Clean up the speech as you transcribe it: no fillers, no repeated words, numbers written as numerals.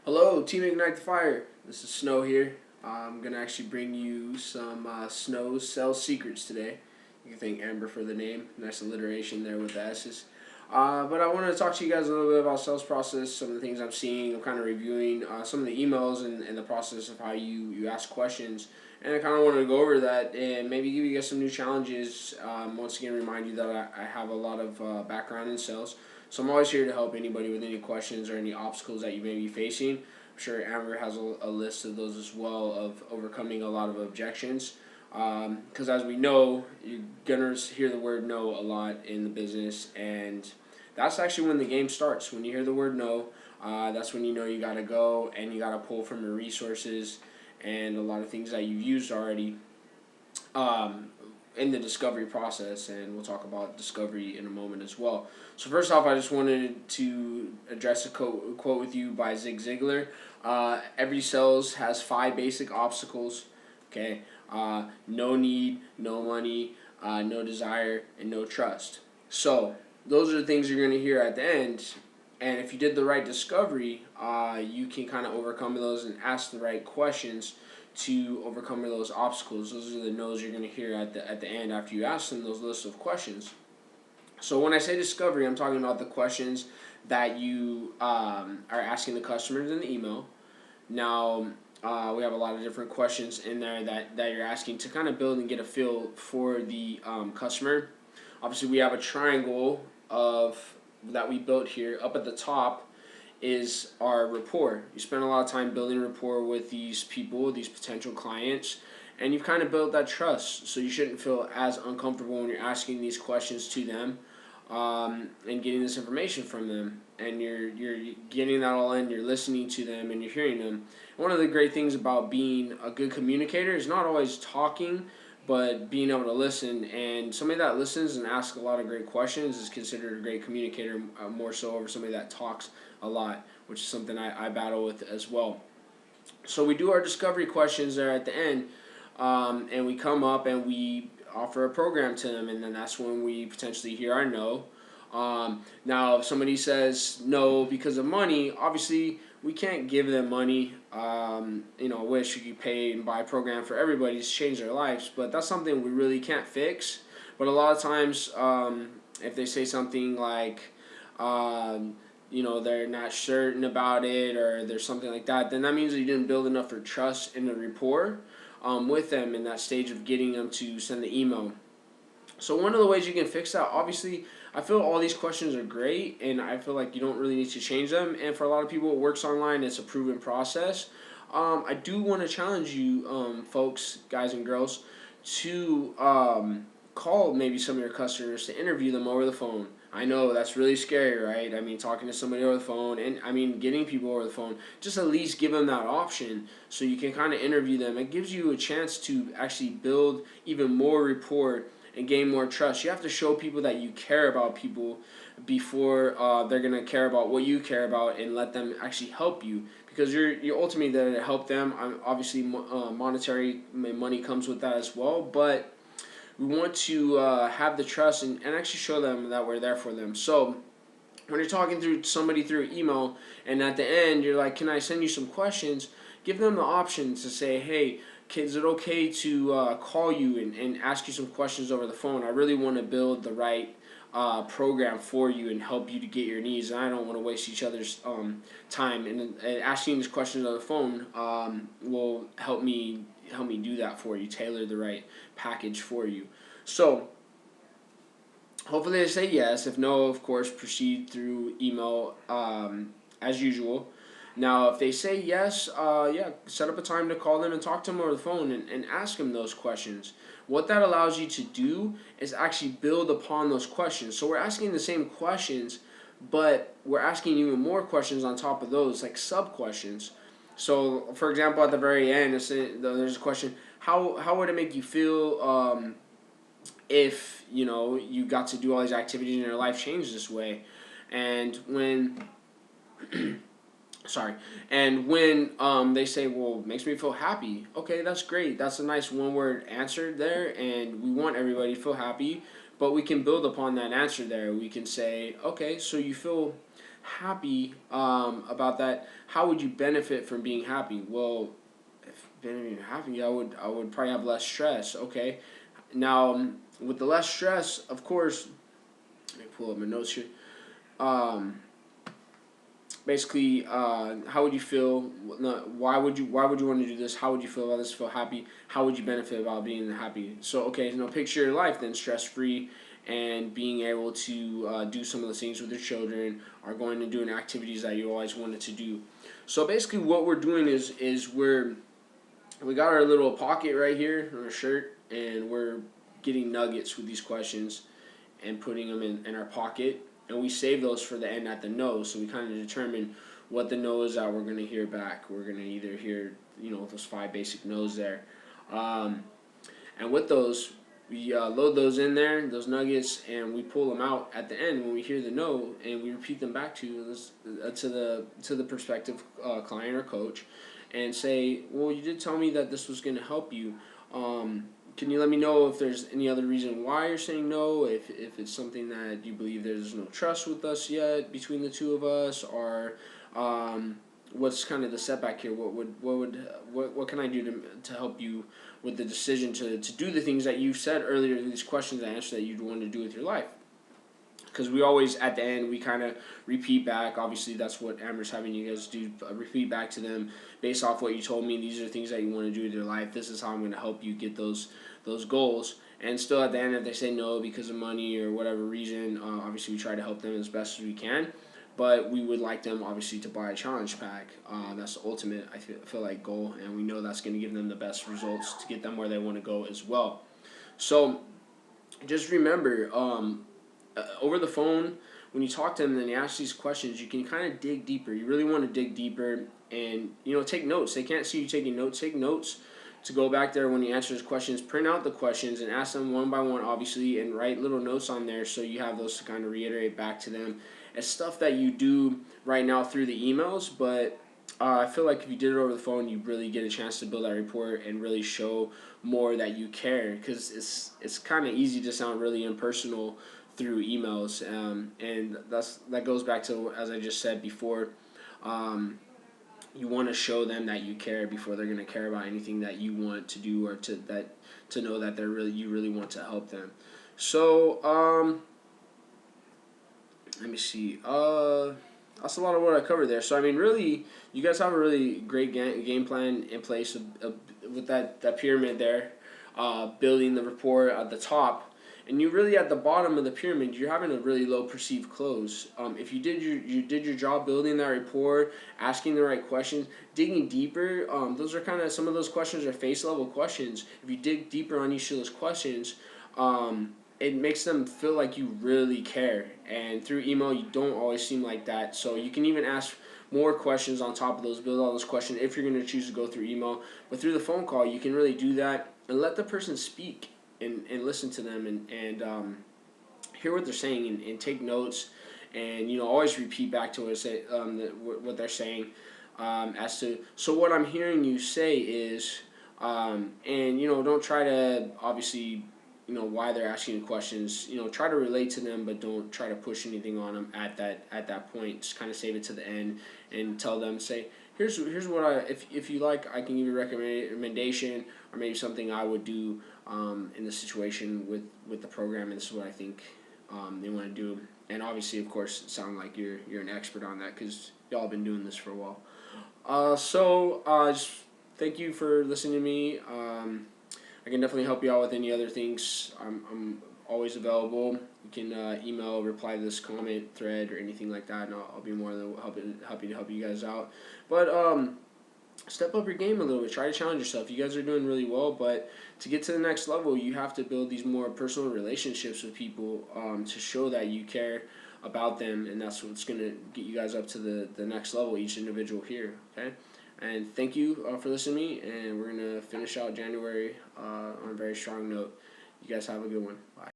Hello, Team Ignite the Fire. This is Snow here. I'm going to actually bring you some Snow's sales secrets today. You can thank Amber for the name. Nice alliteration there with the S's. But I wanted to talk to you guys a little bit about sales process, some of the things I'm seeing. I'm kind of reviewing some of the emails and the process of how you ask questions. And I kind of wanted to go over that and maybe give you guys some new challenges. Once again, remind you that I have a lot of background in sales. So I'm always here to help anybody with any questions or any obstacles that you may be facing. I'm sure Amber has a list of those as well, of overcoming a lot of objections. Because as we know, you're going to hear the word no a lot in the business, and that's actually when the game starts. When you hear the word no, that's when you know you got to go and you got to pull from your resources and a lot of things that you've used already in the discovery process, and we'll talk about discovery in a moment as well. So first off, I just wanted to address a quote with you by Zig Ziglar. Every sales has 5 basic obstacles. Okay, no need, no money, no desire, and no trust. So those are the things you're going to hear at the end. And if you did the right discovery, you can kind of overcome those and ask the right questions to overcome those obstacles. Those are the no's you're going to hear at the end after you ask them those lists of questions. So when I say discovery, I'm talking about the questions that you are asking the customers in the email. Now, we have a lot of different questions in there that you're asking to kind of build and get a feel for the customer. Obviously, we have a triangle that we built here. Up at the top is our rapport. You spend a lot of time building rapport with these people, these potential clients, and you've kind of built that trust. So you shouldn't feel as uncomfortable when you're asking these questions to them and getting this information from them. And you're getting that all in, you're listening to them, and you're hearing them. One of the great things about being a good communicator is not always talking, but being able to listen. And somebody that listens and asks a lot of great questions is considered a great communicator, more so over somebody that talks a lot, which is something I battle with as well. So we do our discovery questions there at the end, and we come up and we offer a program to them, and then that's when we potentially hear our no. Now, if somebody says no because of money, obviously we can't give them money. I wish you could pay and buy a program for everybody to change their lives, but that's something we really can't fix. But a lot of times, if they say something like, they're not certain about it, or there's something like that, then that means that you didn't build enough for trust and the rapport with them in that stage of getting them to send the email. So one of the ways you can fix that, obviously, I feel all these questions are great, and I feel like you don't really need to change them. And for a lot of people, it works online. It's a proven process. I do want to challenge you, folks, guys and girls, to call maybe some of your customers to interview them over the phone. I know that's really scary, right? I mean, talking to somebody over the phone, and I mean, getting people over the phone, just at least give them that option so you can kind of interview them. It gives you a chance to actually build even more rapport and gain more trust. You have to show people that you care about people before they're going to care about what you care about, and let them actually help you, because you're ultimately there to help them. Obviously, monetary money comes with that as well, but we want to have the trust and actually show them that we're there for them. So when you're talking through somebody through email, and at the end you're like, can I send you some questions, give them the option to say, hey, is it okay to call you and ask you some questions over the phone? I really want to build the right program for you and help you to get your needs, and I don't want to waste each other's time. And asking these questions on the phone will help me do that for you, tailor the right package for you. So hopefully they say yes. If no, of course, proceed through email as usual. Now, if they say yes, set up a time to call them and talk to them over the phone and ask them those questions. What that allows you to do is actually build upon those questions. So we're asking the same questions, but we're asking even more questions on top of those, like sub-questions. So, for example, at the very end, there's a question, how would it make you feel if, you got to do all these activities and your life changed this way? And when... when they say, well, it makes me feel happy. Okay, that's great. That's a nice one-word answer there, and we want everybody to feel happy, but we can build upon that answer there. We can say, okay, so you feel happy about that, how would you benefit from being happy? Well, if being happy, I would probably have less stress. Okay, now with the less stress, of course, let me pull up my notes here. Um, Basically, how would you feel? No, why would you want to do this? How would you feel about this? Feel happy? How would you benefit about being happy? So okay, picture your life then stress free, and being able to do some of the things with your children, are going to doing activities that you always wanted to do. So basically, what we're doing is we got our little pocket right here on our shirt, and we're getting nuggets with these questions and putting them in our pocket, and we save those for the end at the nose. So we kind of determine what the no's that we're going to hear back. We're going to either hear, those 5 basic no's there. Um, and with those, we load those in there, those nuggets, and we pull them out at the end when we hear the no, and we repeat them back to the prospective client or coach, and say, well, you did tell me that this was going to help you. Can you let me know if there's any other reason why you're saying no? If it's something that you believe there's no trust with us yet between the two of us, or what's kind of the setback here? What can I do to help you with the decision to do the things that you said earlier, these questions and answers that you'd want to do with your life? Because we always, at the end, we kind of repeat back. Obviously, that's what Amber's having you guys do. Repeat back to them based off what you told me. These are things that you want to do with your life. This is how I'm going to help you get those goals. And still, at the end, if they say no because of money or whatever reason, obviously we try to help them as best as we can. But we would like them, obviously, to buy a challenge pack. That's the ultimate, I feel like, goal. And we know that's going to give them the best results to get them where they want to go as well. So just remember, over the phone, when you talk to them and you ask these questions, you can kind of dig deeper. You really want to dig deeper and, take notes. They can't see you taking notes. Take notes to go back there when you answer those questions. Print out the questions and ask them one by one, obviously, and write little notes on there so you have those to kind of reiterate back to them. It's stuff that you do right now through the emails, but I feel like if you did it over the phone, you really get a chance to build that rapport and really show more that you care, because it's kind of easy to sound really impersonal through emails, and that goes back to, as I just said before, you want to show them that you care before they're going to care about anything that you want to do, or to know that you really want to help them. So let me see. That's a lot of what I covered there. So I mean, really, you guys have a really great game plan in place with that pyramid there, building the rapport at the top. And you really, at the bottom of the pyramid, you're having a really low perceived close. If you did your job building that rapport, asking the right questions, digging deeper, those are kind of, some of those questions are face level questions. If you dig deeper on each of those questions, it makes them feel like you really care. And through email, you don't always seem like that. So you can even ask more questions on top of those, build all those questions if you're going to choose to go through email. But through the phone call, you can really do that and let the person speak. And listen to them and hear what they're saying, and take notes, and always repeat back to what they're saying, as to, so what I'm hearing you say is, and don't try to, obviously, why they're asking you questions, try to relate to them, but don't try to push anything on them at that point. Just kind of save it to the end and tell them, say, here's what if you like, I can give you a recommendation, or maybe something I would do in the situation with the program, and this is what I think they want to do. And obviously, of course, sound like you're an expert on that, because y'all been doing this for a while. Just thank you for listening to me. I can definitely help you out with any other things. I'm always available. You can email, reply to this comment thread or anything like that, and I'll be more than happy to help you guys out. But step up your game a little bit. Try to challenge yourself. You guys are doing really well, but to get to the next level, you have to build these more personal relationships with people, to show that you care about them, and that's what's going to get you guys up to the next level, each individual here, okay? And thank you for listening to me, and we're going to finish out January on a very strong note. You guys have a good one. Bye.